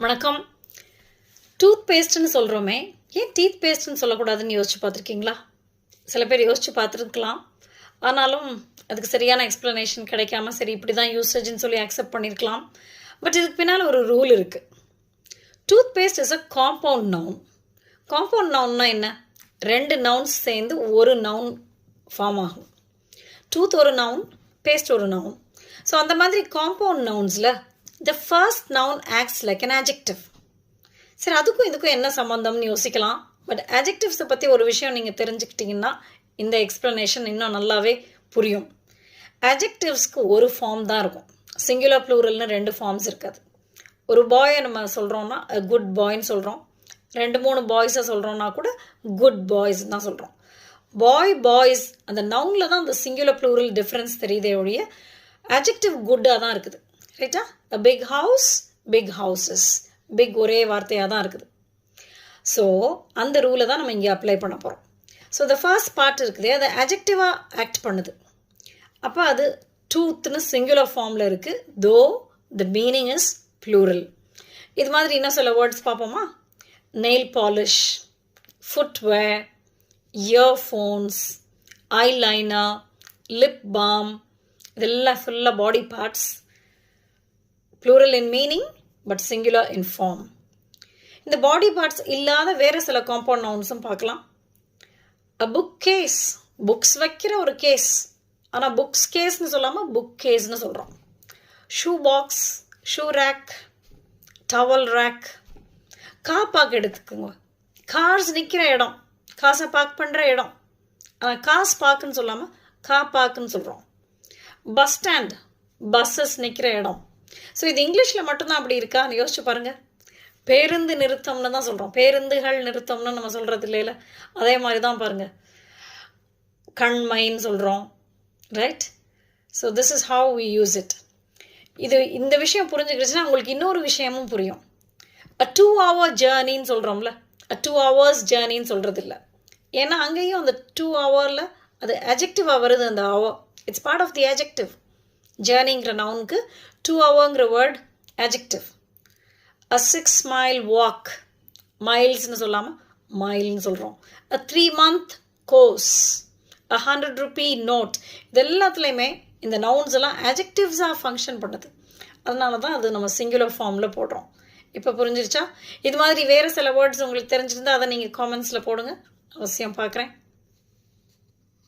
வணக்கம். டூத் பேஸ்ட்னு சொல்கிறோமே, ஏன் டீத் பேஸ்ட்னு சொல்லக்கூடாதுன்னு யோசிச்சு பார்த்துருக்கீங்களா? சில பேர் யோசிச்சு பார்த்துருக்கலாம். ஆனாலும் அதுக்கு சரியான எக்ஸ்ப்ளனேஷன் கிடைக்காம சரி இப்படி தான் யூசேஜ்னு சொல்லி அக்செப்ட் பண்ணியிருக்கலாம். பட் இதுக்கு பின்னால் ஒரு ரூல் இருக்குது. Tooth paste is a compound noun. Compound நவுன்னா என்ன? ரெண்டு நவுன்ஸ் சேர்ந்து ஒரு நவுன் ஃபார்ம் ஆகும். டூத் ஒரு நவுன், பேஸ்ட் ஒரு நவுன். ஸோ அந்த மாதிரி காம்பவுண்ட் நவுன்ஸில் the first noun acts like an adjective. சரி, அதுக்கும் இதுக்கும் என்ன சம்மந்தம்னு யோசிக்கலாம். பட் adjectives பற்றி ஒரு விஷயம் நீங்கள் தெரிஞ்சுக்கிட்டிங்கன்னா இந்த எக்ஸ்ப்ளனேஷன் இன்னும் நல்லாவே புரியும். adjectivesக்கு ஒரு ஃபார்ம் தான் இருக்கும். சிங்குலர் ப்ளூரல்னு ரெண்டு ஃபார்ம்ஸ் இருக்காது. ஒரு பாயை நம்ம சொல்கிறோன்னா குட் பாய்ன்னு சொல்கிறோம். 2-3 பாய்ஸை சொல்கிறோன்னா கூட குட் பாய்ஸ் தான் சொல்கிறோம். பாய்ஸ் அந்த நவுனில் தான் அந்த சிங்குலர் ப்ளூரல் டிஃப்ரென்ஸ் தெரியுதே ஒழிய adjective குட்டாக தான் இருக்குது. ரைட்டா? a big house, big houses. Big ஒரே வார்த்தையாக தான் இருக்குது. ஸோ அந்த ரூலை தான் நம்ம இங்கே அப்ளை பண்ண போகிறோம். ஸோ the ஃபர்ஸ்ட் பார்ட் இருக்குது, அது adjective-ஆ ஆக்ட் பண்ணுது. அப்போ அது டூத்னு சிங்குலர் ஃபார்மில் இருக்குது, தோ the meaning is plural. இது மாதிரி இன்னும் சில வேர்ட்ஸ் பார்ப்போமா? Nail polish, footwear, earphones, eyeliner, lip balm, இதெல்லாம் ஃபுல்லாக body parts. plural in meaning but singular in form. இந்த பாடி பார்ட்ஸ் இல்லாத வேறு சில காம்பவுண்ட் நவுன்ஸும் பார்க்கலாம். a book case, புக்ஸ் வைக்கிற ஒரு கேஸ், ஆனால் புக்ஸ் கேஸ்னு சொல்லாமல் புக் கேஸ்னு சொல்கிறோம். Shoe box, shoe rack, towel rack. Car park எடுத்துக்கோங்க. கார்ஸ் நிற்கிற இடம், காசை பார்க் பண்ணுற இடம், ஆனால் காஸ் பார்க்குன்னு சொல்லாமல் கார் பார்க்குன்னு சொல்கிறோம். பஸ் ஸ்டாண்ட், பஸ்ஸஸ் நிற்கிற இடம். ஸோ இது இங்கிலீஷில் மட்டும்தான் அப்படி இருக்கான்னு யோசிச்சு பாருங்கள். பேருந்து நிறுத்தம்னு தான் சொல்கிறோம், பேருந்துகள் நிறுத்தம்னு நம்ம சொல்கிறது இல்லைல்ல, அதே மாதிரி தான் பாருங்கள். கண்மைன்னு சொல்கிறோம், right? So this is how we use it. இந்த விஷயம் புரிஞ்சுக்கிடுச்சுன்னா உங்களுக்கு இன்னொரு விஷயமும் புரியும். a 2 hour ஜேர்னின்னு சொல்கிறோம்ல, a 2 hours ஜேர்னின்னு சொல்கிறது இல்லை. ஏன்னா அங்கேயும் அந்த 2 hourல அது adjective-ஆக வருது. அந்த hour it's part of the adjective. ஜேர்னிங்கிற நவுனுக்கு 2 hourங்கிற word adjective. a 6 mile walk, மைல்ஸ்னு சொல்லாமல் மைல்னு சொல்கிறோம். a 3 month course, a 100 rupee note. இது எல்லாத்துலேயுமே இந்த நவுன்ஸ் எல்லாம் adjectives-ஆக ஃபங்க்ஷன் பண்ணுது. அதனால தான் அது நம்ம சிங்குலர் ஃபார்மில் போடுறோம். இப்போ புரிஞ்சிருச்சா? இது மாதிரி வேறு சில வேர்ட்ஸ் உங்களுக்கு தெரிஞ்சிருந்தால் அதை நீங்கள் காமெண்ட்ஸில் போடுங்க, அவசியம் பார்க்குறேன்.